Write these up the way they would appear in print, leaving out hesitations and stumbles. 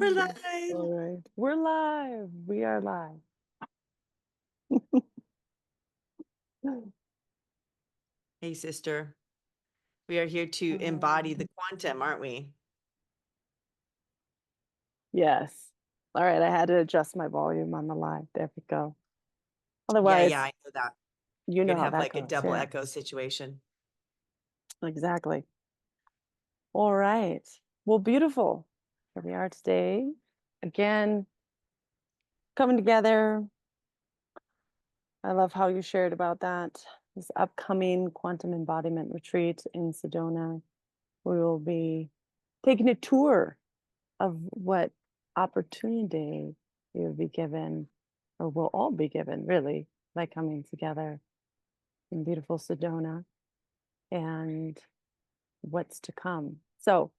We're live. All right. We're live. We are live. Hey, sister. We are here to embody the quantum, aren't we? Yes. All right. I had to adjust my volume on the live. There we go. Yeah, Otherwise, I know that. you You're know gonna how have that like a goes. double Yeah, echo situation. exactly. All right. Well, beautiful. Here we are today. Again, coming together. I love how you shared about that. This upcoming Quantum Embodiment Retreat in Sedona. We will be taking a tour of what opportunity we will be given, or we'll all be given, really, by coming together in beautiful Sedona and what's to come. So,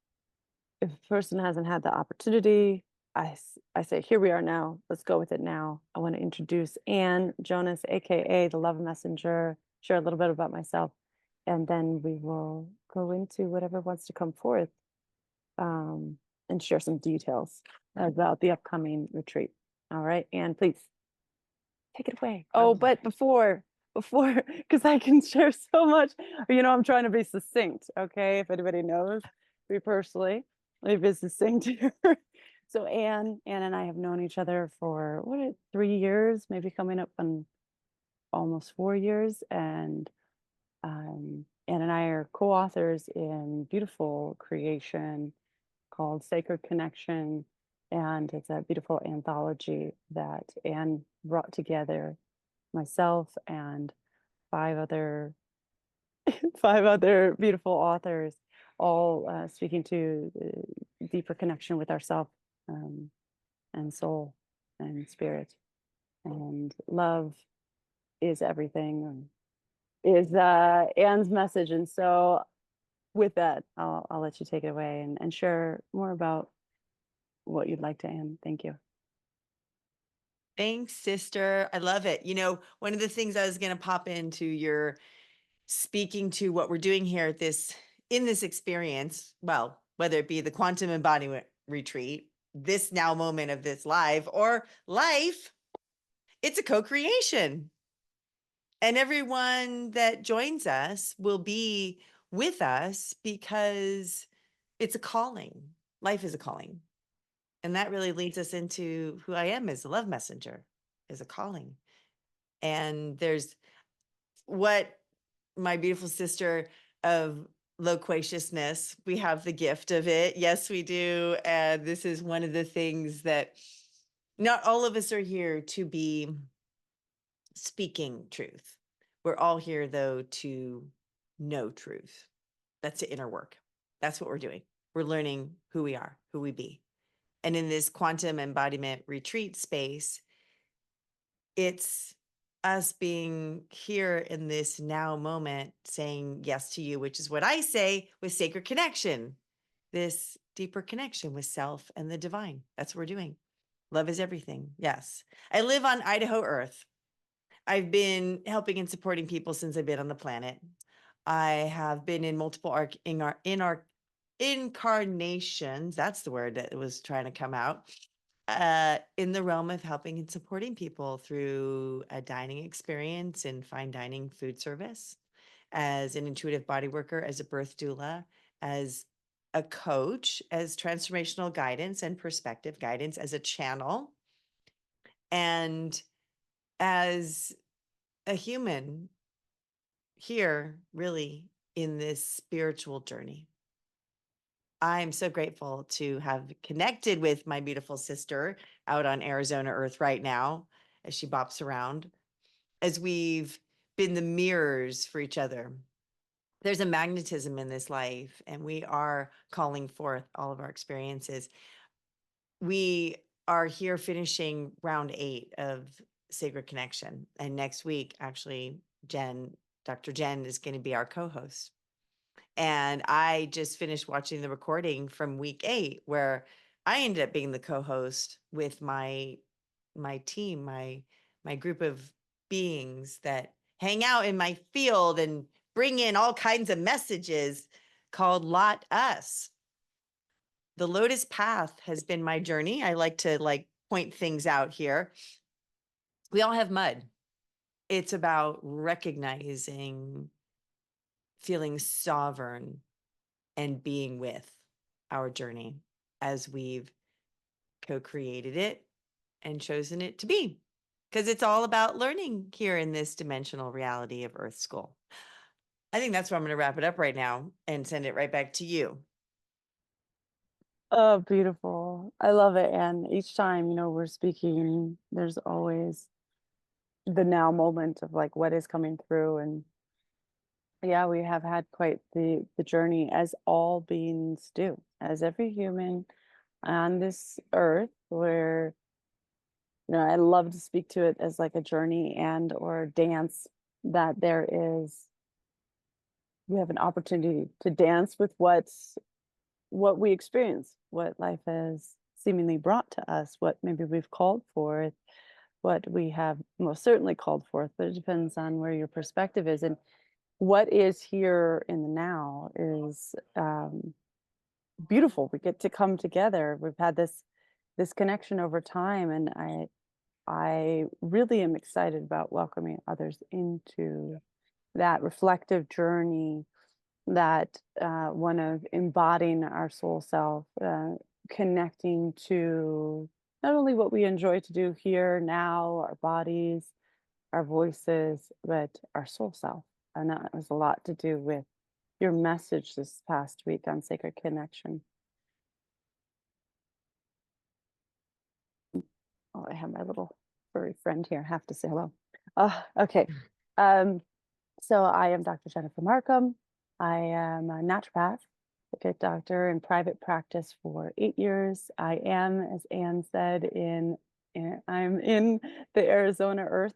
if a person hasn't had the opportunity, I say, here we are now. Let's go with it now. I want to introduce Anne Jonas, aka the Love Messenger, share a little bit about myself, and then we will go into whatever wants to come forth, um, and share some details about the upcoming retreat. All right, Anne, please take it away. Oh, but before, because I can share so much. I'm trying to be succinct. Okay, if anybody knows me personally, let me be succinct here. So Anne and I have known each other for 3 years, maybe coming up on almost 4 years, and Anne and I are co-authors in beautiful creation called Sacred Connection. And it's a beautiful anthology that Anne brought together myself and five other five other beautiful authors, all speaking to the deeper connection with ourself, um, and soul and spirit. And love is everything, is Anne's message. And so with that, I'll let you take it away and share more about what you'd like to, Anne. Thank you. Thanks, sister. I love it. One of the things I was gonna pop into your speaking to what we're doing here at in this experience, well, whether it be the Quantum Embodiment Retreat, this now moment of this live or life, it's a co-creation. And everyone that joins us will be with us because it's a calling. Life is a calling. And that really leads us into who I am as a love messenger, as a calling. And there's what my beautiful sister of loquaciousness, we have the gift of it. Yes, we do. And this is one of the things that not all of us are here to be speaking truth. We're all here, though, to know truth. That's the inner work. That's what we're doing. We're learning who we are, who we be. And in this quantum embodiment retreat space, it's us being here in this now moment, saying yes to you, which is what I say with sacred connection, this deeper connection with self and the divine. That's what we're doing. Love is everything. Yes. I live on Idaho Earth. I've been helping and supporting people since I've been on the planet. I have been in multiple in our incarnations. That's the word that was trying to come out. In the realm of helping and supporting people through a dining experience and fine dining food service, as an intuitive body worker, as a birth doula, as a coach, as transformational guidance and perspective guidance, as a channel, and as a human here, really, in this spiritual journey. I'm so grateful to have connected with my beautiful sister out on Arizona Earth right now as she bops around, as we've been the mirrors for each other. There's a magnetism in this life, and we are calling forth all of our experiences. We are here finishing round 8 of Sacred Connection. And next week, actually, Dr. Jen is going to be our co-host. And I just finished watching the recording from week 8, where I ended up being the co-host with my team, my group of beings that hang out in my field and bring in all kinds of messages, called Lot Us. the Lotus Path has been my journey. I like to point things out here. We all have mud. It's about recognizing, feeling sovereign, and being with our journey as we've co-created it and chosen it to be. Because it's all about learning here in this dimensional reality of Earth School. I think that's where I'm going to wrap it up right now and send it right back to you. Oh, beautiful. I love it. And each time, we're speaking, there's always the now moment of like what is coming through. And yeah, we have had quite the journey, as all beings do, as every human on this earth, where I love to speak to it as like a journey and or dance, that there is we have an opportunity to dance with what we experience, what life has seemingly brought to us, what maybe we've called for, what we have most certainly called forth, but it depends on where your perspective is. And what is here in the now is beautiful. We get to come together. We've had this connection over time, and I really am excited about welcoming others into that reflective journey, that one of embodying our soul self, connecting to not only what we enjoy to do here now, our bodies, our voices, but our soul self. And that has a lot to do with your message this past week on sacred connection. Oh, I have my little furry friend here. Have to say hello. Okay. Um, so I am Dr. Jennifer Markham. I am a naturopath, a good doctor in private practice for 8 years. I am, as Anne said, I'm in the Arizona earth.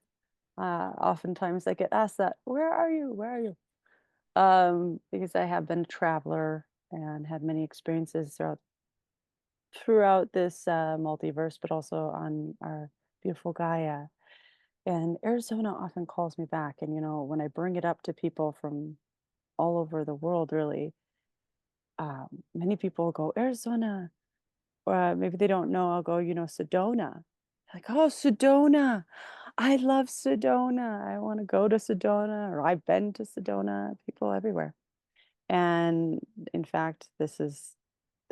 Oftentimes I get asked that, where are you? Where are you? Because I have been a traveler and had many experiences throughout this multiverse, but also on our beautiful Gaia. And Arizona often calls me back. And, when I bring it up to people from all over the world, really, many people go, Arizona, or maybe they don't know, I'll go, Sedona. Like, oh, Sedona. I love Sedona. I want to go to Sedona, or I've been to Sedona, people everywhere. And in fact, this is,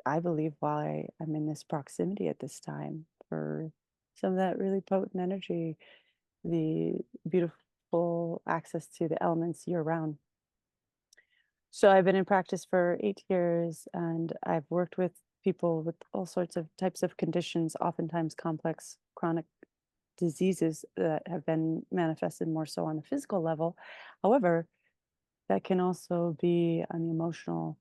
I believe, why I'm in this proximity at this time, for some of that really potent energy, the beautiful access to the elements year round. So I've been in practice for 8 years, and I've worked with people with all sorts of types of conditions, oftentimes complex chronic diseases that have been manifested more so on the physical level. However, that can also be on the emotional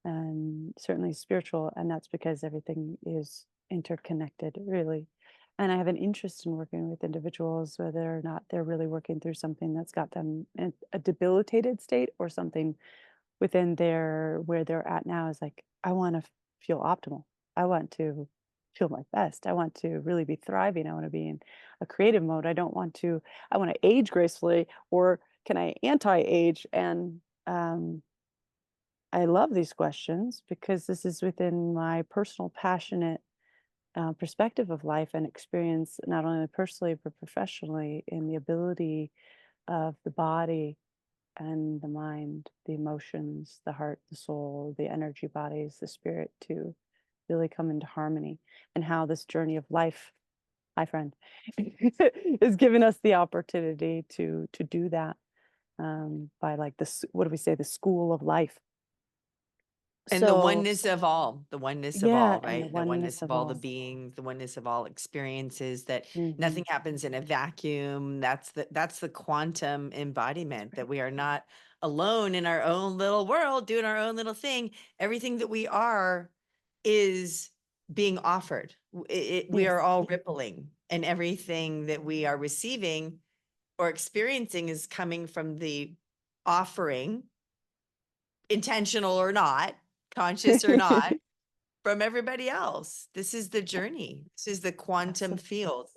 and certainly spiritual, and that's because everything is interconnected, really. And I have an interest in working with individuals, whether or not they're really working through something that's got them in a debilitated state, or something within where they're at now is like, I want to feel optimal. I want to feel my best. I want to really be thriving. I want to be in a creative mode. I want to age gracefully, or can I anti-age? And I love these questions because this is within my personal, passionate perspective of life and experience, not only personally, but professionally, in the ability of the body and the mind, the emotions, the heart, the soul, the energy bodies, the spirit, to really come into harmony, and how this journey of life, my friend, is giving us the opportunity to do that, by like this, what do we say, the school of life. And the So oneness of all, the oneness of yeah, all, and the right? The oneness oneness of of all the all. beings, the oneness of all experiences, that Hmm. nothing happens in a vacuum. That's the quantum embodiment, that we are not alone in our own little world doing our own little thing. Everything that we are is being offered. We Yes. are all rippling, and everything that we are receiving or experiencing is coming from the offering, intentional or not, conscious or not, from everybody else. This is the journey. This is the quantum Absolutely. field.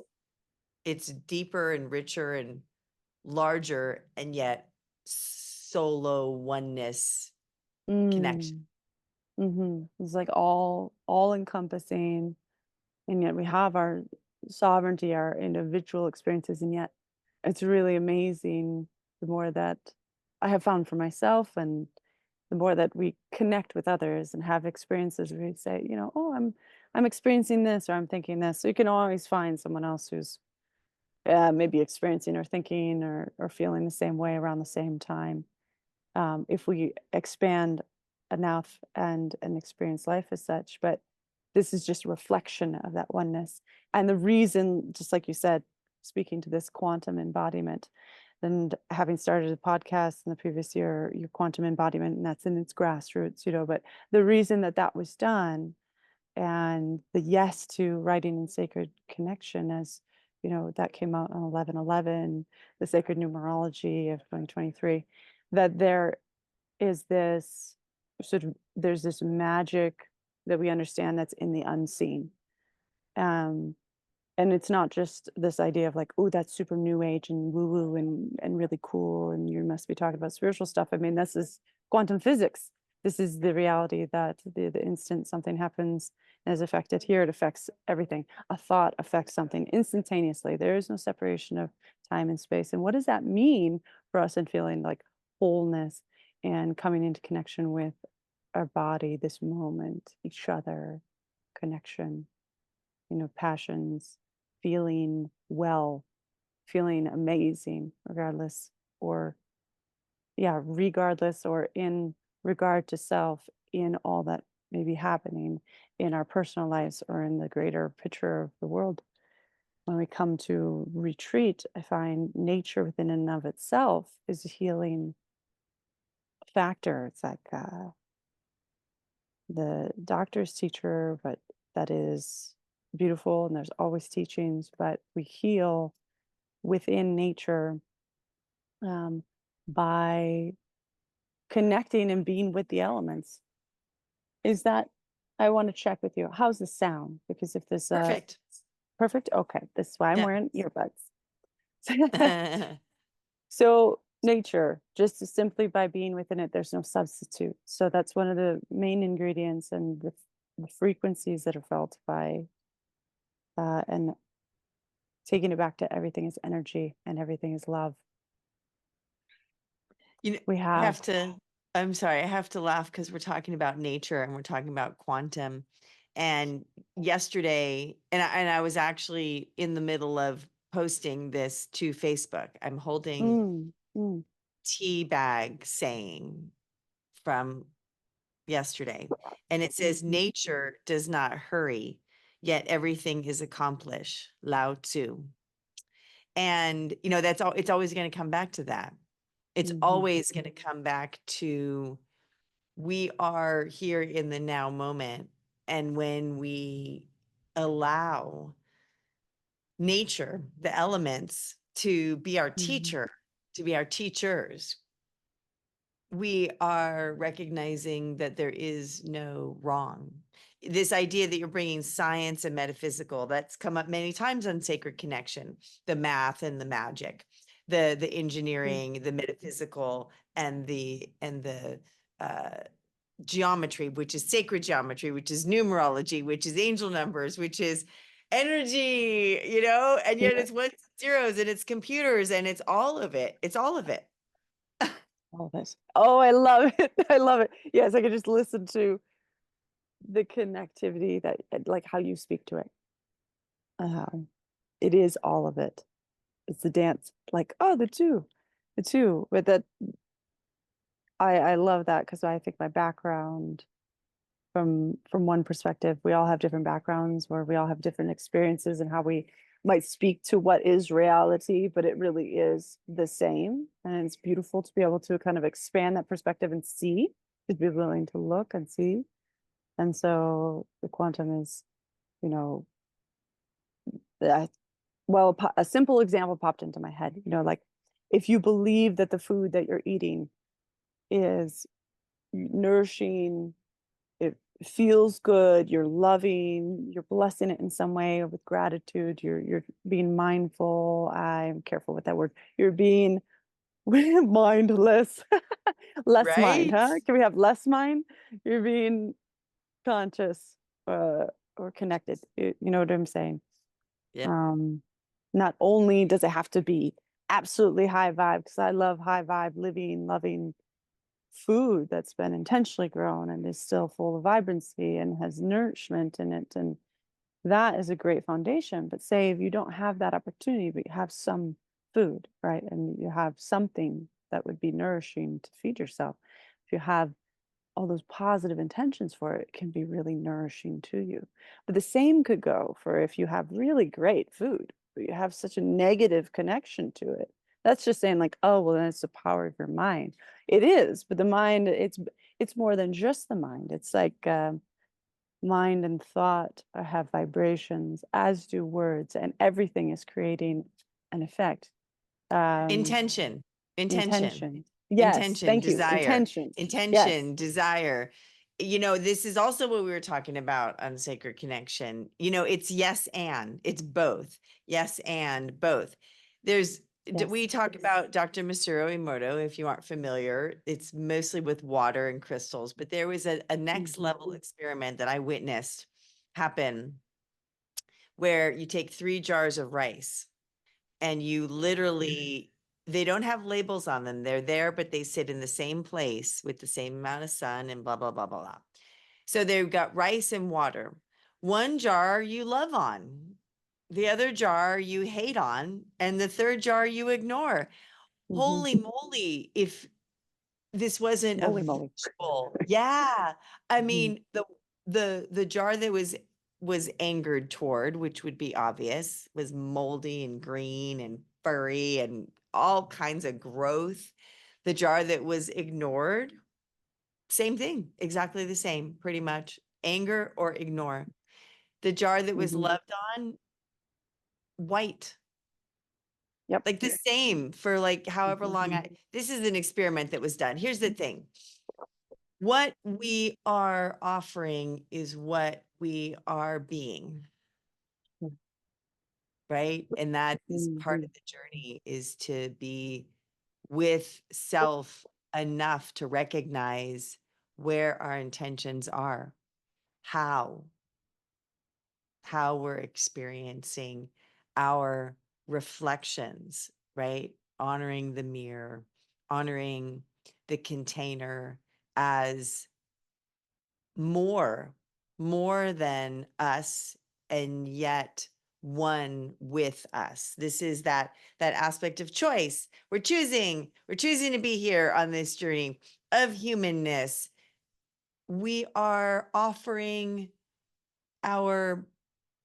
It's deeper and richer and larger, and yet solo oneness connection. Mm. It's like all encompassing, and yet we have our sovereignty, our individual experiences, and yet it's really amazing the more that I have found for myself, and the more that we connect with others and have experiences where we say, oh, I'm experiencing this, or I'm thinking this. So you can always find someone else who's maybe experiencing or thinking or feeling the same way around the same time, if we expand enough and experience life as such. But this is just a reflection of that oneness. And the reason, just like you said, speaking to this quantum embodiment, and having started a podcast in the previous year, your quantum embodiment, and that's in its grassroots, but the reason that that was done, and the yes to writing in sacred connection, as that came out on 11/11, the sacred numerology of 2023, that there is this there's this magic that we understand that's in the unseen. um and it's not just this idea of like, oh, that's super new age and woo woo and really cool, and you must be talking about spiritual stuff. I mean, this is quantum physics. This is the reality that the instant something happens and is affected here, it affects everything. A thought affects something instantaneously. There is no separation of time and space. And what does that mean for us in feeling like wholeness and coming into connection with our body, this moment, each other, connection, passions, feeling well, feeling amazing, regardless, or yeah, regardless, or in regard to self, in all that may be happening in our personal lives or in the greater picture of the world. When we come to retreat, I find nature within and of itself is a healing factor. It's like the doctor's teacher, but that is beautiful, and there's always teachings, but we heal within nature, um, by connecting and being with the elements. Is that, I want to check with you. How's the sound? Because if this Perfect. perfect, okay, this is why I'm Yeah. wearing earbuds. So nature, just as simply by being within it, there's no substitute. So that's one of the main ingredients, and the frequencies that are felt by and taking it back to everything is energy and everything is love. You know, We I have have to, I'm sorry, I have to laugh because we're talking about nature and we're talking about quantum. And yesterday, and I was actually in the middle of posting this to Facebook. I'm holding mm, mm, tea bag saying from yesterday, and it mm, says, nature does not hurry, yet everything is accomplished. Lao Tzu. And that's all, it's always going to come back to that. It's mhm, always going to come back to, we are here in the now moment. And when we allow nature, the elements, to be our mhm, teacher, to be our teachers, we are recognizing that there is no wrong. This idea that you're bringing science and metaphysical, that's come up many times on Sacred Connection, the math and the magic, the mm. engineering, the metaphysical, and the uh, geometry, which is sacred geometry, which is numerology, which is angel numbers, which is energy, and yet Yeah, it's ones and zeros, and it's computers, and it's all of it. It's all of it. all this. Oh, I love it. I love it. Yes, I could just listen to the connectivity that, like how you speak to it. Um, it is all of it. It's the dance, like, oh, the two. But that I love that, because I think my background, from one perspective, we all have different backgrounds where we all have different experiences and how we might speak to what is reality, but it really is the same. And it's beautiful to be able to kind of expand that perspective and see, to be willing to look and see. And so the quantum is, you know, uh, well, a simple example popped into my head, like if you believe that the food that you're eating is nourishing, it feels good, you're loving, you're blessing it in some way with gratitude, you're being mindful. I'm careful with that word. You're being mindless. Less mind, Right? huh? Can we have less mind? You're being conscious, or connected. You know what I'm saying? Yep. Um, Not only does it have to be absolutely high vibe, because I love high vibe living, loving food that's been intentionally grown and is still full of vibrancy and has nourishment in it. And that is a great foundation. But say if you don't have that opportunity, but you have some food, right? And you have something that would be nourishing to feed yourself. If you have all those positive intentions for it, it can be really nourishing to you. But the same could go for if you have really great food, but you have such a negative connection to it. That's just saying like, oh, well, then it's the power of your mind. It is, but the mind, it's more than just the mind. It's like mind and thought have vibrations, as do words, and everything is creating an effect. Um, Intention, intention, Intention. Yes, intention, thank you. desire, Intention. Yes. intention, desire. This is also what we were talking about on Sacred Connection. It's yes and it's both. Yes and both. We Yes. talk about Dr. Masaru Emoto. If you aren't familiar, it's mostly with water and crystals, but there was a next Mhm. level experiment that I witnessed happen where you take 3 jars of rice and you literally, they don't have labels on them. They're there, but they sit in the same place with the same amount of sun and blah, blah, blah, blah, blah. So they've got rice and water. One jar you love on, the other jar you hate on, and the third jar you ignore. Mhm. Holy moly, if this wasn't a Moly moly. visual. Yeah. I Mhm. mean, the jar that was angered toward, which would be obvious, was moldy and green and furry and all kinds of growth. The jar that was ignored, same thing, exactly the same, pretty much. Anger or ignore. The jar that was Mhm. loved on, white. Yep. Like the same for like however Mhm. long this is an experiment that was done. Here's the thing. What we are offering is what we are being, right? And that is part Mhm. of the journey, is to be with self enough to recognize where our intentions are, how we're experiencing our reflections, right? Honoring the mirror, honoring the container as more than us, and yet one with us. This is that aspect of choice. We're choosing to be here on this journey of humanness. We are offering our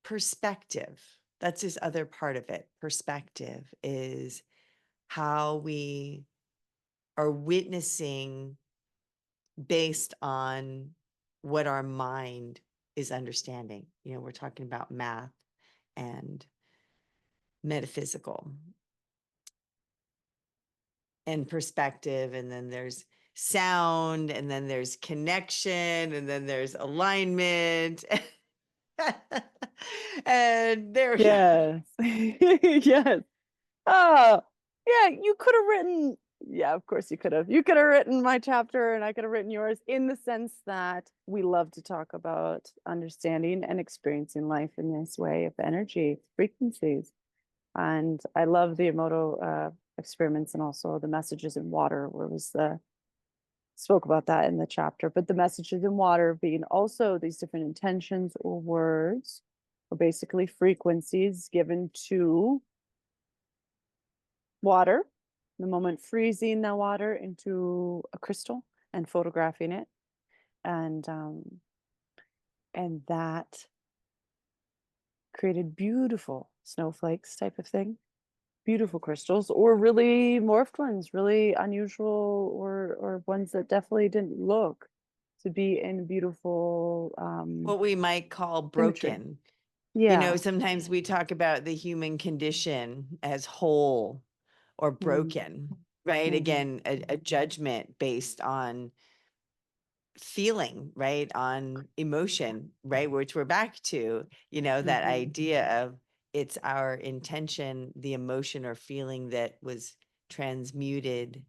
perspective. That's this other part of it. Perspective is how we are witnessing based on what our mind is understanding. We're talking about math and metaphysical and perspective, and then there's sound, and then there's connection, and then there's alignment. And there we go. Yes. Yes. Oh, yeah, you could have written, yeah, of course you could have. You could have written my chapter and I could have written yours, in the sense that we love to talk about understanding and experiencing life in this way of energy frequencies. And I love the Emoto experiments, and also the messages in water, where was the spoke about that in the chapter. But the messages in water being also these different intentions or words, or basically frequencies given to water, the moment freezing the water into a crystal and photographing it. And that created beautiful snowflakes type of thing, beautiful crystals, or really morphed ones, really unusual, or ones that definitely didn't look to be in beautiful What we might call symmetry. broken. Yeah. Sometimes we talk about the human condition as whole or Mm-hmm. broken, right? Mm-hmm. Again, a judgment based on feeling, right? On emotion, right? Which we're back to, that Mm-hmm. idea of it's our intention, the emotion or feeling that was transmuted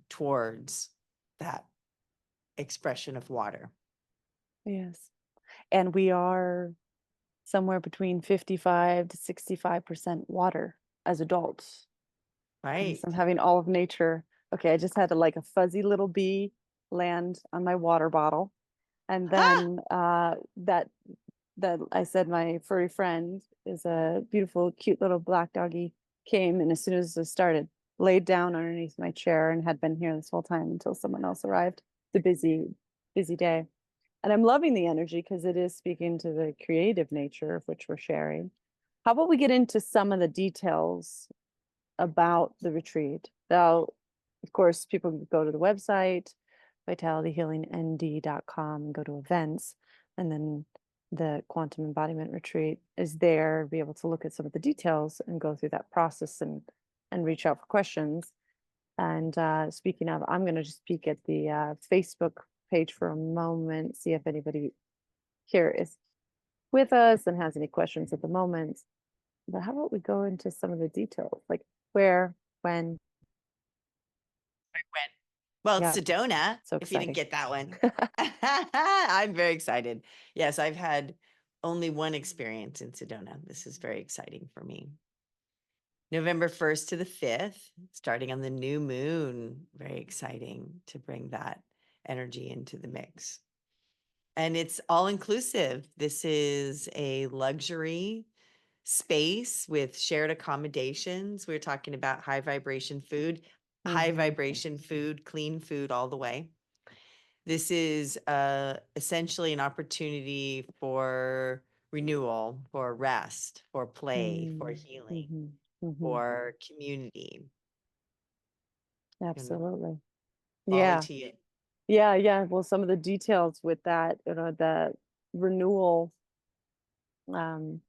towards that expression of water. Yes. And we are somewhere between 55 to 65% water as adults. And so I'm Right. having all of nature. Okay, I just had like a fuzzy little bee land on my water bottle. And Ha! then that I said my furry friend is a beautiful, cute little black doggy came, and as soon as it started, laid down underneath my chair and had been here this whole time until someone else arrived. The busy day. And I'm loving the energy because it is speaking to the creative nature of which we're sharing. How about we get into some of the details about the retreat? Now, of course, people can go to the website, vitalityhealingnd.com, and go to events. And then the Quantum Embodiment Retreat is there, be able to look at some of the details and go through that process and reach out for questions. And speaking of, I'm going to just speak at the Facebook page for a moment, see if anybody here is with us and has any questions at the moment. But how about we go into some of the details, like where, when? When? Well, it's Yeah, Sedona, so if you didn't exciting. get that one. I'm very excited. Yes, I've had only one experience in Sedona. This is very exciting for me. November 1st to the 5th, starting on the new moon. Very exciting to bring that energy into the mix. And it's all inclusive. This is a luxury space with shared accommodations. We're talking about high Hmm. vibration food, clean food all the way. This is essentially an opportunity for renewal, for rest, for play, for Mm, healing, hmm. Hmm. for community. And Absolutely. volley Yeah. to you. Yeah. Yeah. Well, some of the details with that, the renewal, um,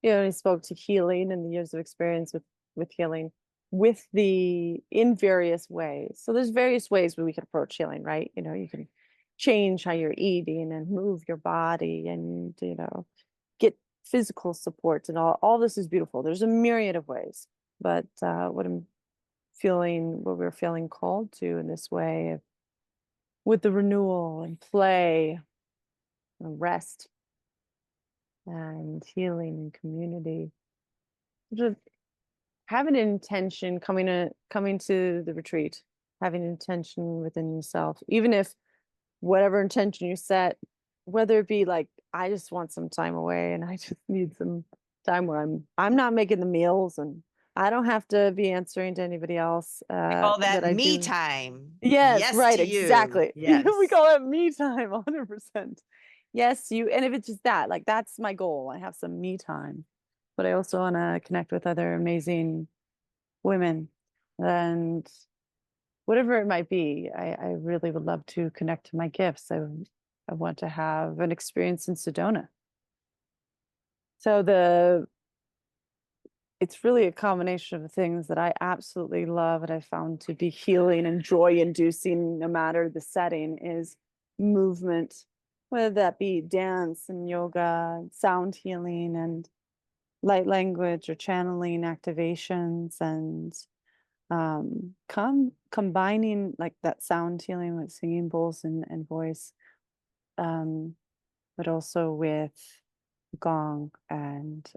he spoke to healing and the years of experience with healing with the in various ways. So there's various ways where we can approach healing, right? You can change how you're eating and move your body and get physical support, and all this is beautiful. There's a myriad of ways. But what we're feeling called to in this way with the renewal and play and rest and healing and community. Just having an intention coming to the retreat, having an intention within yourself, even if whatever intention you set, whether it be like, I just want some time away and I just need some time where I'm not making the meals and I don't have to be answering to anybody else. I call That that I me do. time. Yes, Yes right, to you. exactly. We Yes. call it me time, 100%. Yes, and if it's just that, like that's my goal. I have some me time, but I also want to connect with other amazing women and whatever it might be. I really would love to connect to my gifts. I want to have an experience in Sedona. So it's really a combination of things that I absolutely love and I found to be healing and joy inducing no matter the setting is movement, whether that be dance and yoga, sound healing and light language or channeling activations and combining like that sound healing with singing bowls and voice, um, but also with gong and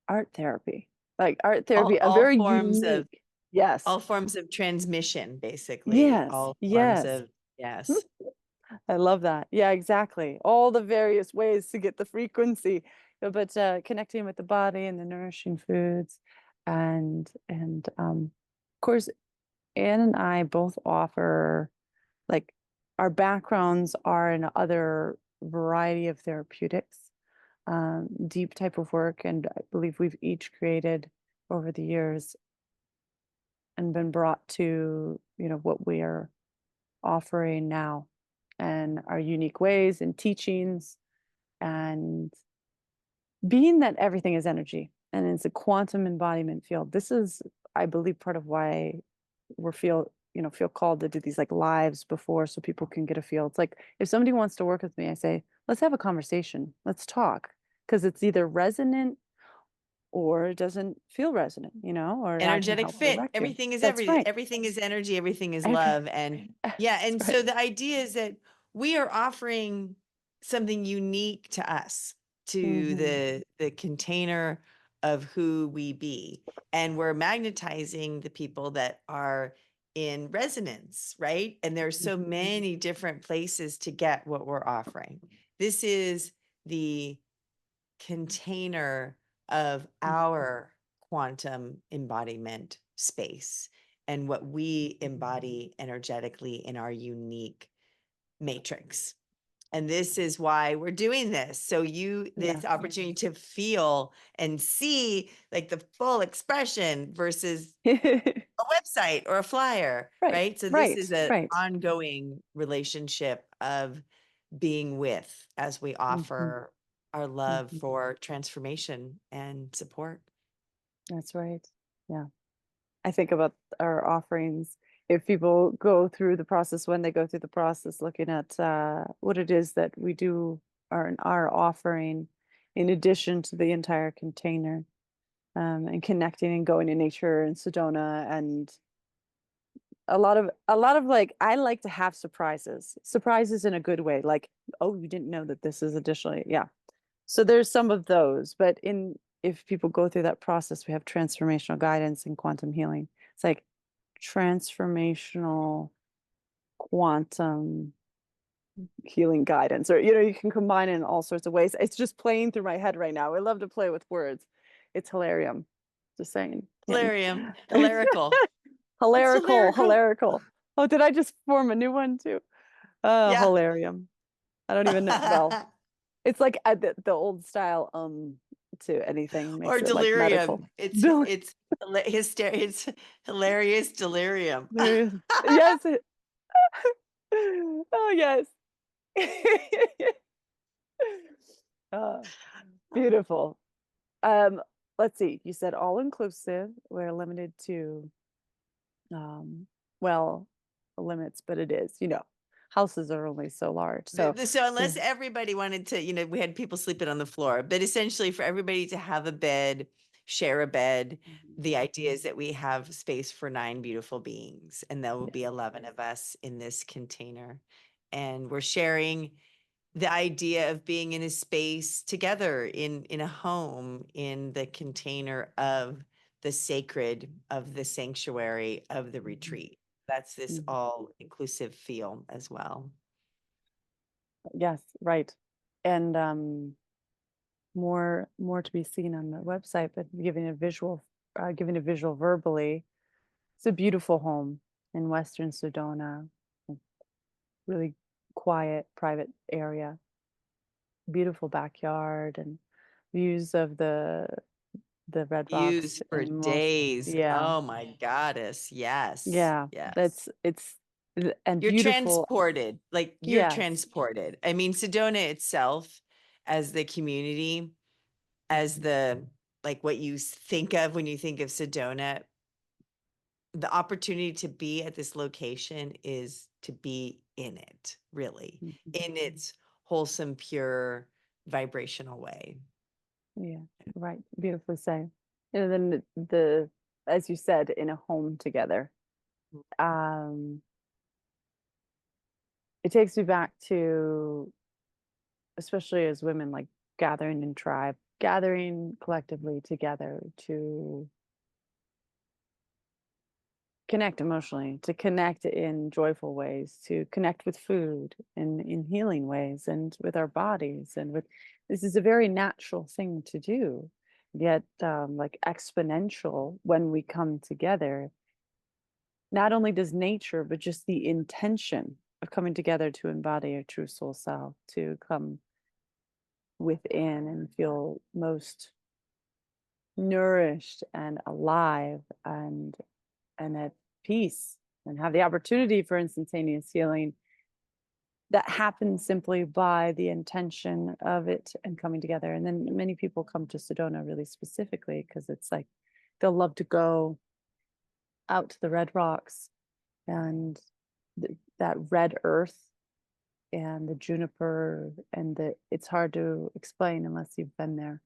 art therapy. Like art therapy, a All very forms of unique. Yes. all forms of transmission, basically. Yes. All forms Yes. of yes. I love that. Yeah, exactly. All the various ways to get the frequency, but connecting with the body and the nourishing foods, and of course, Anne and I both offer like our backgrounds are in other variety of therapeutics, deep type of work, and I believe we've each created over the years and been brought to what we are offering now and our unique ways and teachings and being that everything is energy and it's a quantum embodiment field. This is, I believe, part of why we're feel called to do these like lives before so people can get a feel. It's like if somebody wants to work with me, I say, let's have a conversation, let's talk, because it's either resonant or it doesn't feel resonant, or I can Energetic help fit. direct you. That's Everything is energy, everything is Every love. And yeah, that's and right. so the idea is that we are offering something unique to us, to Mhm. the container of who we be. And we're magnetizing the people that are in resonance, right? And there's so Mhm. many different places to get what we're offering. This is the container of our quantum embodiment space and what we embody energetically in our unique matrix. And this is why we're doing this. So this Yeah. opportunity to feel and see like the full expression versus a website or a flyer, Right, right? So this is right, an right. ongoing relationship of being with as we Mhm. offer our love Mhm. for transformation and support. That's right. Yeah. I think about our offerings. If people go through the process, when they go through the process, looking at what it is that we do are offering, in addition to the entire container, and connecting and going in nature in Sedona, and a lot of like, I like to have surprises in a good way, like, oh, you didn't know that this is additionally, yeah. So there's some of those, but if people go through that process, we have transformational guidance and quantum healing. It's like transformational quantum healing guidance, or you can combine it in all sorts of ways. It's just playing through my head right now. I love to play with words. It's hilarium. Just saying. Yeah. Hilarium, hilarical. It's Hilarical, hilarical. hilarical. Oh, did I just form a new one too? Yeah. Hilarium. I don't even know. Well, it's like the old style to anything Or makes it like medical. delirium. Del- It's hilarious delirium. There is. Yes. Oh yes. Oh, beautiful. Um, let's see. You said all inclusive. We're limited to um well limits, but it is, houses are only so large. So So unless yeah. everybody wanted to, we had people sleeping on the floor, but essentially for everybody to have a bed, share a bed, Mhm. the idea is that we have space for 9 beautiful beings, and there will Yeah. be 11 of us in this container. And we're sharing the idea of being in a space together in a home, in the container of the sacred, of the sanctuary, of the Mhm. retreat. That's this Mhm. all inclusive feel as well. Yes, right. And more to be seen on the website, but giving a visual verbally. It's a beautiful home in Western Sedona, a really quiet, private area, beautiful backyard, and views of the red rocks Views for and most, days. yeah, Oh my goddess. Yes. yeah. Yes. It's and You're beautiful. transported, like you're Yes. transported. I mean, Sedona itself as the community, as Mhm. the like what you think of when you think of Sedona, the opportunity to be at this location is to be in it, really, Mhm. in its wholesome, pure, vibrational way. Yeah, right. Beautifully said. And then the as you said, in a home together. Um, it takes me back to, especially as women, like gathering in tribe, gathering collectively together to connect emotionally, to connect in joyful ways, to connect with food in healing ways, and with our bodies, and with, this is a very natural thing to do, yet like exponential when we come together. Not only does nature, but just the intention of coming together to embody a true soul self, to come within and feel most nourished and alive, and at peace, and have the opportunity for instantaneous healing, that happens simply by the intention of it and coming together. And then many people come to Sedona really specifically because it's like they'll love to go out to the red rocks, and that red earth and the juniper, and it's hard to explain unless you've been there.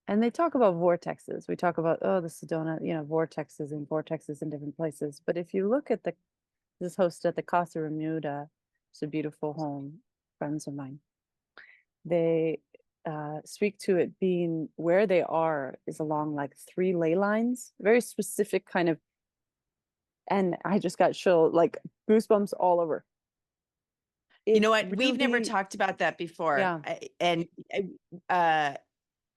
And they talk about vortexes. We talk about, oh, the Sedona, vortexes in different places. But if you look at this host at the Casa Remuda, it's a beautiful home, friends of mine. they speak to it being where they are is along like 3 ley lines, very specific kind of, and I just got chill, like goosebumps all over. You know It's what? We've never really, talked about that before. yeah. Uh,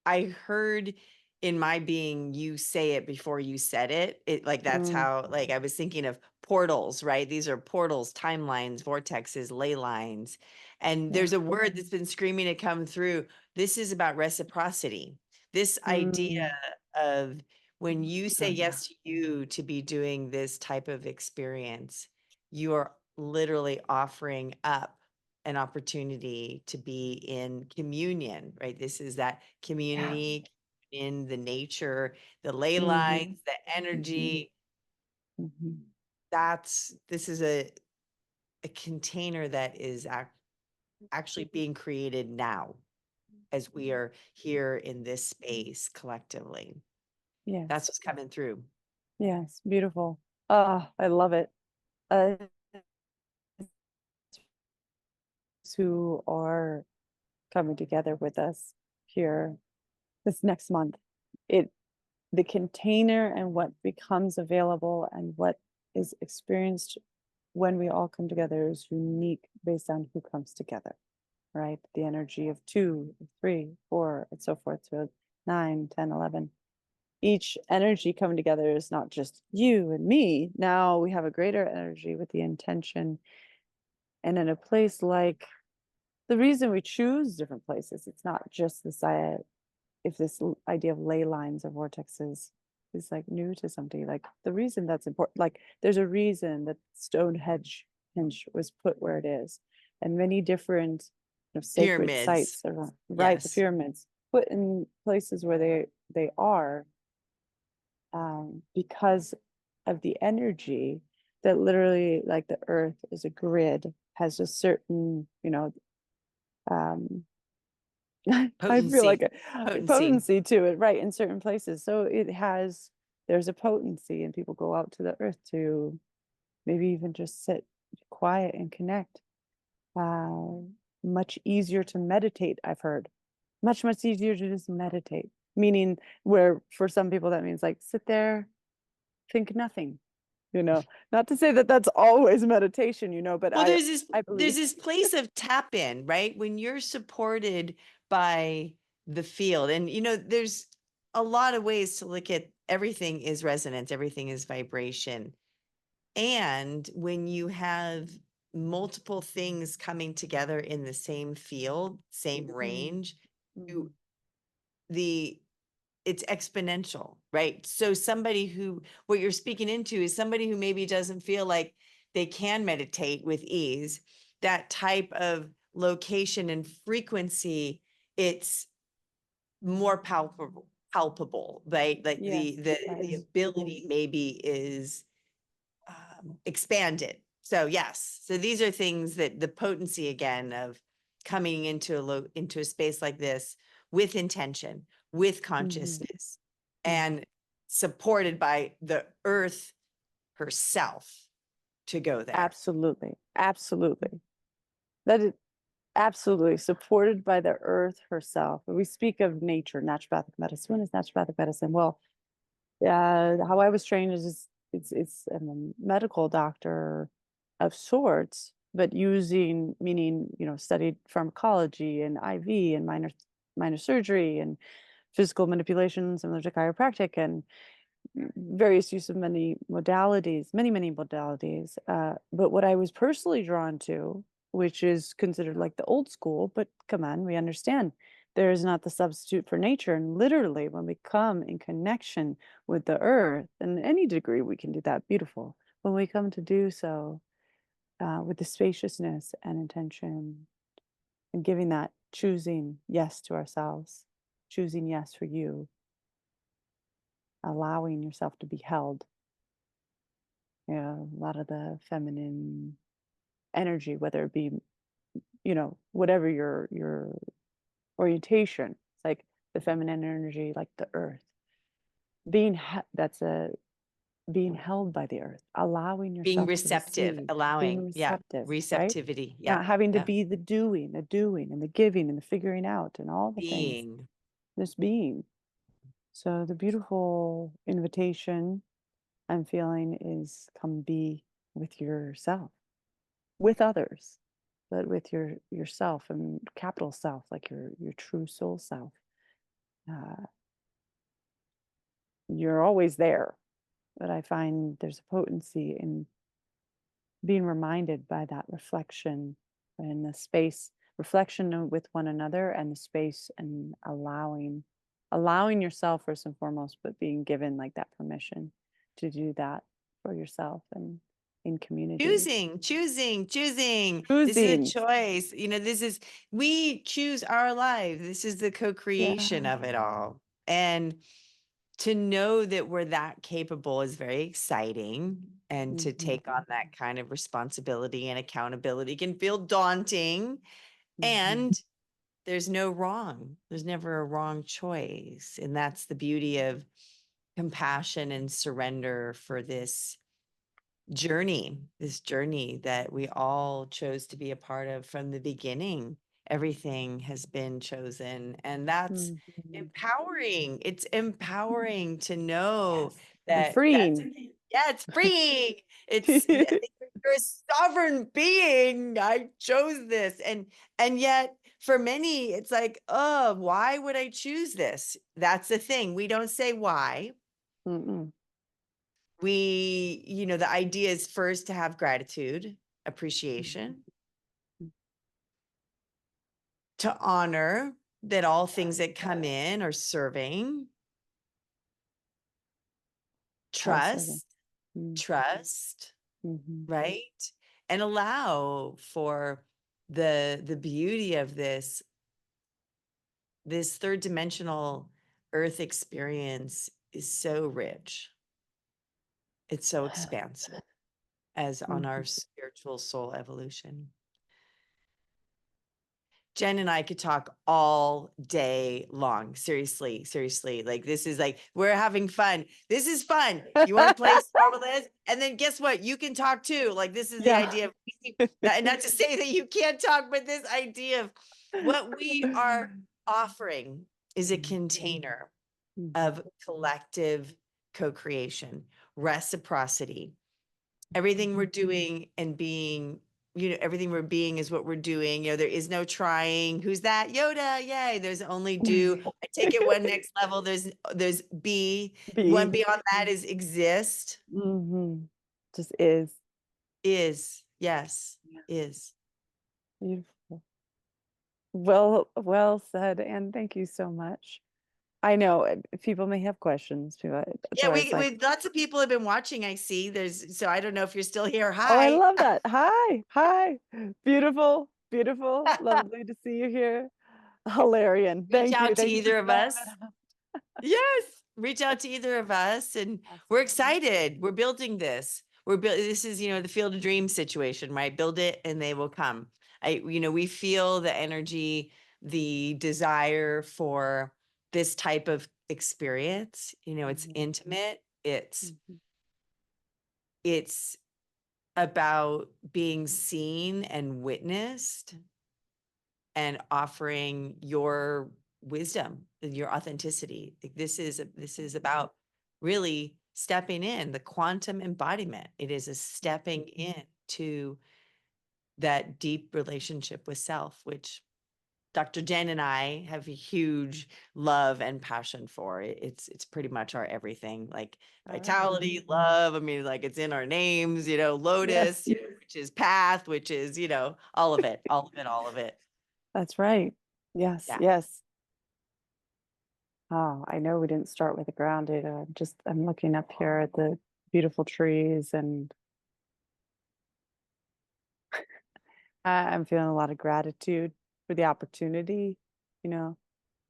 I heard in my being you say it before you said it. It like that's Mm, how like I was thinking of portals, right? These are portals, timelines, vortexes, ley lines. And yeah. there's a word that's been screaming to come through. This is about reciprocity. This idea Mm, of when you say yes to you to be doing this type of experience, you are literally offering up an opportunity to be in communion, right? This is that yeah. community in the nature, the ley Hmm. lines, the energy. Hmm. This is a container that is actually being created now as we are here in this space collectively. That's Yes. what's coming through. Yes. Beautiful. Ah, I love it. Uh, who are coming together with us here this next month. It the container and what becomes available and what is experienced when we all come together is unique based on who comes together, right? The energy of 2, 3, 4, and so forth to 9, 10, 11. Each energy coming together is not just you and me. Now we have a greater energy with the intention. And in a place like, the reason we choose different places, it's not just this if this idea of ley lines or vortexes is like new to somebody, like the reason that's important, like there's a reason that Stonehenge was put where it is, and many different sacred Pyramids. sites around, right? The Yes. pyramids put in places where they are, because of the energy that literally, like the earth is a grid, has a certain, um, I feel like Potency. a Potency. potency to it, right, in certain places. So there's a potency, and people go out to the earth to maybe even just sit quiet and connect. Uh, Much easier to meditate, I've heard. Much easier to just meditate. Meaning, where for some people that means like sit there, think nothing. Not to say that that's always meditation, but Well, I there's believe. this place of tap in, right? When you're supported by the field. And there's a lot of ways to look at everything is resonance, everything is vibration. And when you have multiple things coming together in the same field, same range, Mhm. you the it's exponential, right? So what you're speaking into is somebody who maybe doesn't feel like they can meditate with ease. That type of location and frequency, it's more palpable, right? Like Yes, the yes. ability maybe is expanded. So yes, so these are things that the potency again of coming into a space like this with intention, with Mhm. consciousness, Mhm. and supported by the earth herself to go there. Absolutely. Absolutely. That is absolutely supported by the earth herself. When we speak of nature, naturopathic medicine. What is naturopathic medicine? Well, how I was trained is it's I'm a medical doctor of sorts, but using, meaning, studied pharmacology and IV and minor surgery and physical manipulation, similar to chiropractic, and various use of many modalities. But what I was personally drawn to, which is considered like the old school, but come on, we understand there is not the substitute for nature. And literally, when we come in connection with the earth, and any degree we can do that, beautiful. When we come to do so with the spaciousness and intention, and giving that, choosing yes to ourselves, choosing yes for you, allowing yourself to be held. A lot of the feminine energy, whether it be, whatever your orientation, it's like the feminine energy, like the earth, that's a being held by the earth, allowing Being yourself to receptive, receive, being allowing, yeah, receptive, right? receptivity, Not yeah, having to yeah, be the doing and the giving and the figuring out and all the things, being. just being. So the beautiful invitation I'm feeling is come be with yourself, with others, but with yourself and capital self, like your true soul self. Uh, you're always there, but I find there's a potency in being reminded by that reflection and the space, with one another, and the space, and allowing yourself first and foremost, but being given like that permission to do that for yourself and in community. Choosing. This is a Choosing. choice. We choose our life. This is the co-creation Yeah. of it all. And to know that we're that capable is very exciting. And to Mhm, take on that kind of responsibility and accountability can feel daunting. mhm. And there's no wrong. There's never a wrong choice. And that's the beauty of compassion and surrender for this journey that we all chose to be a part of from the beginning. Everything has been chosen, and that's Mhm. empowering. It's empowering to know Yes. And that freeing. yeah, it's freeing. You're a sovereign being. I chose this. And yet for many, it's like, oh, why would I choose this? That's the thing. We don't say why. Mm-mm. The idea is first to have gratitude, appreciation, Mhm. to honor that all things that come in are serving, All serving. trust, Mm. trust, Mhm. right? And allow for the beauty of this third dimensional earth experience is so rich. It's so expansive as on our Mhm. spiritual soul evolution. Jen and I could talk all day long. Seriously, seriously. Like this is like we're having fun. This is fun. You want to play Star Liz? And then guess what? You can talk too. Like this is the Yeah. idea of not to say that you can't talk, but this idea of what we are offering is a Mhm. container Mhm. of collective co-creation, reciprocity, everything we're doing and being, everything we're being is what we're doing. There is no trying. Who's that? Yoda. Yay. There's only do. I take it one next level. There's be. One Be. beyond that is exist. Mhm. Just is. Is. Yes. Yeah. Is. Beautiful. Well said, and thank you so much. I know people may have questions. That's Yeah, why I was we, like, we lots of people have been watching. I see. So I don't know if you're still here. oh, I Hi. love that. Hi, hi. Beautiful, beautiful. Lovely to see you here. Hilarious. Reach out to Thank you for either of spelling us. that out. Yes, reach out to either of us, and we're Absolutely. excited. We're building this. This is, the Field of Dreams situation, right? Build it and they will come. We feel the energy, the desire for this type of experience. It's Mhm, intimate. mhm, It's about being seen and witnessed and offering your wisdom and your authenticity. Like, this is about really stepping in the quantum embodiment. It is a stepping in to that deep relationship with self, which Dr. Jen and I have a huge love and passion for. It's pretty much our everything, like all right. vitality, love. I mean, like it's in our names, Yes, lotus, which is path, which is, all of it, all of it, all of it. that's right. Yes, Yeah. yes. Oh, I know we didn't start with the grounded. I'm looking up here at the beautiful trees, and I'm feeling a lot of gratitude for the opportunity. You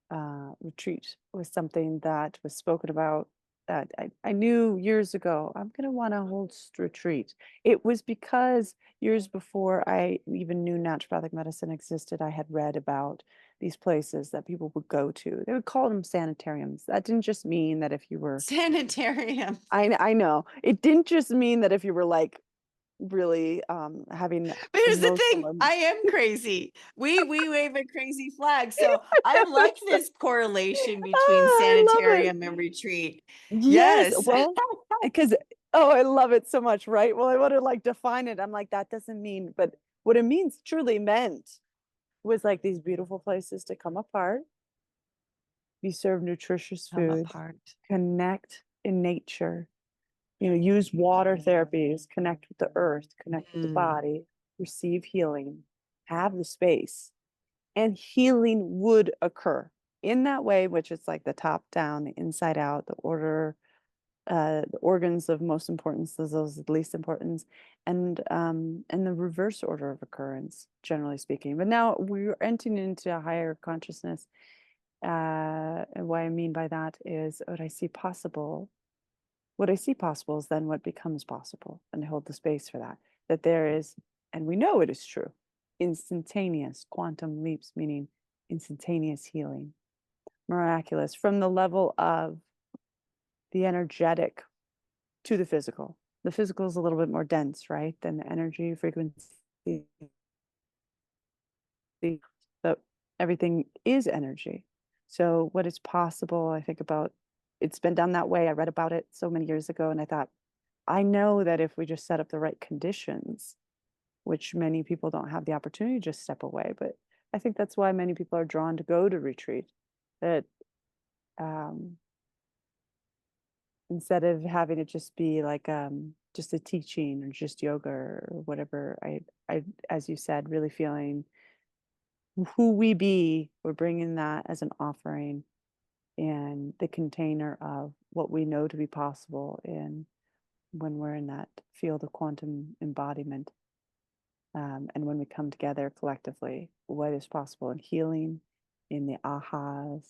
know, retreat was something that was spoken about that I knew years ago. I'm going to want to hold retreat. It was because years before I even knew naturopathic medicine existed, I had read about these places that people would go to. They would call them sanitariums. That didn't just mean that if you were, Sanitarium. I know, it didn't just mean that if you were like really having But here's the thing, emotional. I am crazy. We wave a crazy flag. So I like this correlation between I love it. sanitarium and retreat. Yes. Yes. Well, because I love it so much, right? Well, I want to like define it. I'm like, that doesn't mean, but what it means truly meant was like these beautiful places to come apart, be served nutritious Come food, apart. connect in nature, use water therapies, connect with the earth, connect with the Mm, body, receive healing, have the space, and healing would occur in that way, which is like the top down, the inside out, the organs of most importance, those of least importance, and the reverse order of occurrence, generally speaking. But now we're entering into a higher consciousness. And what I mean by that is what I see possible is then what becomes possible, and I hold the space for that. That there is, and we know it is true, instantaneous quantum leaps, meaning instantaneous healing, miraculous from the level of the energetic to the physical. The physical is a little bit more dense, right, than the energy frequency. But everything is energy. So what is possible, I think about, it's been done that way. I read about it so many years ago, and I thought, I know that if we just set up the right conditions, which many people don't have the opportunity to just step away, but I think that's why many people are drawn to go to retreat. That um, instead of having it just be like just a teaching or just yoga or whatever, I, as you said, really feeling who we be, we're bringing that as an offering and the container of what we know to be possible in when we're in that field of quantum embodiment. And when we come together collectively, what is possible in healing, in the ahas,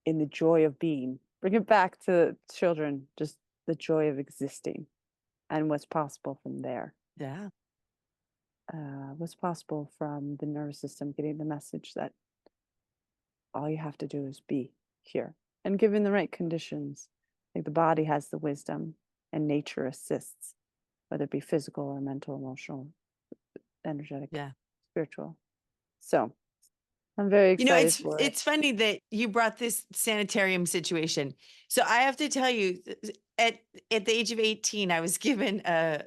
in the joy of being. Bring it back to children, just the joy of existing and what's possible from there. yeah. What's possible from the nervous system getting the message that all you have to do is be here. And given the right conditions, I think the body has the wisdom and nature assists, whether it be physical or mental, emotional, energetic, Yeah. spiritual. So I'm very You know, excited for it. it's funny that you brought this sanitarium situation. So I have to tell you, at the age of 18, I was given a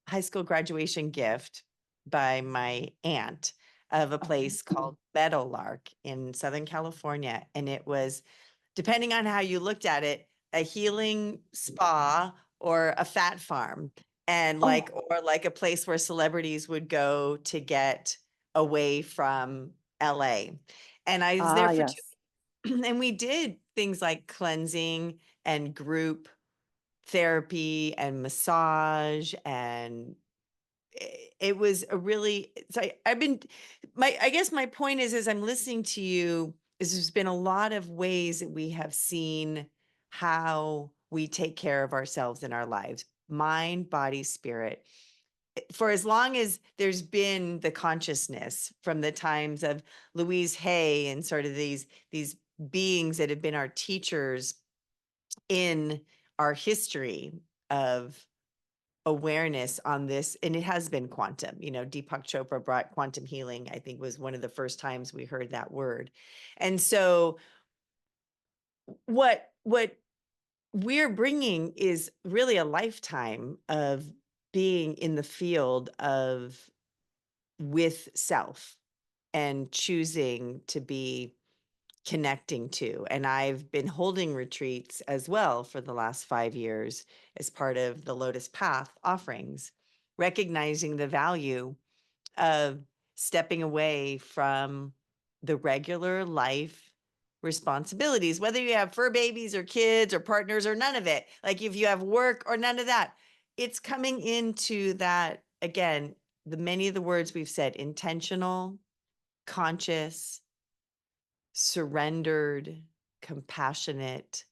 high school graduation gift by my aunt of a Oh, place called Meadowlark in Southern California. And it was, depending on how you looked at it, a healing spa or a fat farm. And like, oh, or like a place where celebrities would go to get away from LA. And I was there ah, for yes. and we did things like cleansing and group therapy and massage and it was a really so I've been I guess my point is as I'm listening to you is there's been a lot of ways that we have seen how we take care of ourselves in our lives, mind, body, spirit, for as long as there's been the consciousness from the times of Louise Hay and sort of these beings that have been our teachers in our history of awareness on this, and it has been quantum. Deepak Chopra brought quantum healing, I think was one of the first times we heard that word. And so what we're bringing is really a lifetime of being in the field of with self and choosing to be connecting to. And I've been holding retreats as well for the last 5 years as part of the Lotus Path offerings, recognizing the value of stepping away from the regular life responsibilities, whether you have fur babies or kids or partners or none of it. Like if you have work or none of that, it's coming into that again, the many of the words we've said, intentional, conscious, surrendered, compassionate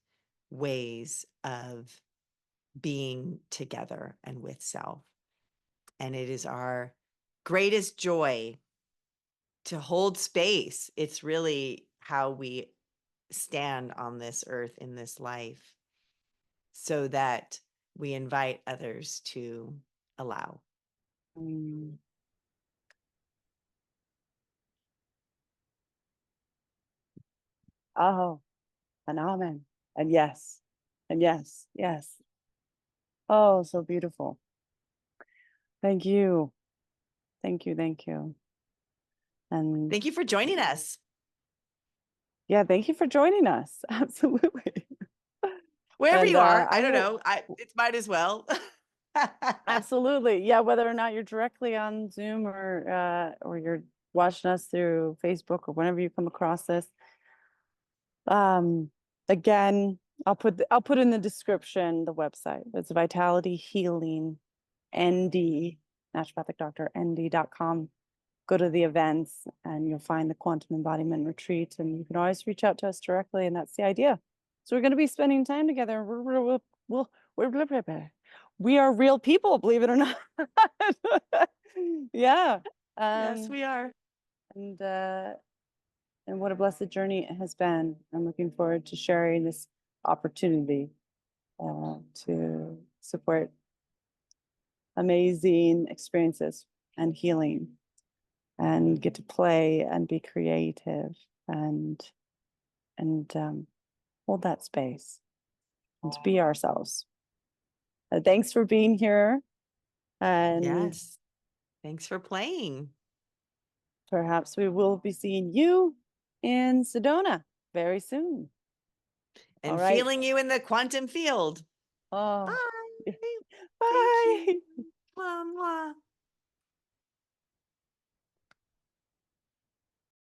ways of being together and with self. And it is our greatest joy to hold space. It's really how we stand on this earth in this life, so that we invite others to allow. Mm. Oh, and amen. And yes. And yes. Yes. Oh, so beautiful. Thank you. Thank you. Thank you. And Thank you for joining us. yeah, thank you for joining us. Absolutely. Wherever And you are, I I don't will know. It might as well. absolutely. Yeah, whether or not you're directly on Zoom or you're watching us through Facebook or whenever you come across this. Again, I'll put in the description the website. It's Vitality Healing ND, naturopathic doctor ND.com. Go to the events and you'll find the Quantum Embodiment Retreat, and you can always reach out to us directly, and that's the idea. So we're going to be spending time together. We are real people, believe it or not. Yeah. Yes, we are. And what a blessed journey it has been. I'm looking forward to sharing this opportunity to support amazing experiences and healing, and get to play and be creative and hold that space and to be ourselves. Thanks for being here, and Yes. Thanks for playing. perhaps we will be seeing you in Sedona very soon. All And right. feeling you in the quantum field. Oh, Bye. Thank bye. you. Mwah, mwah.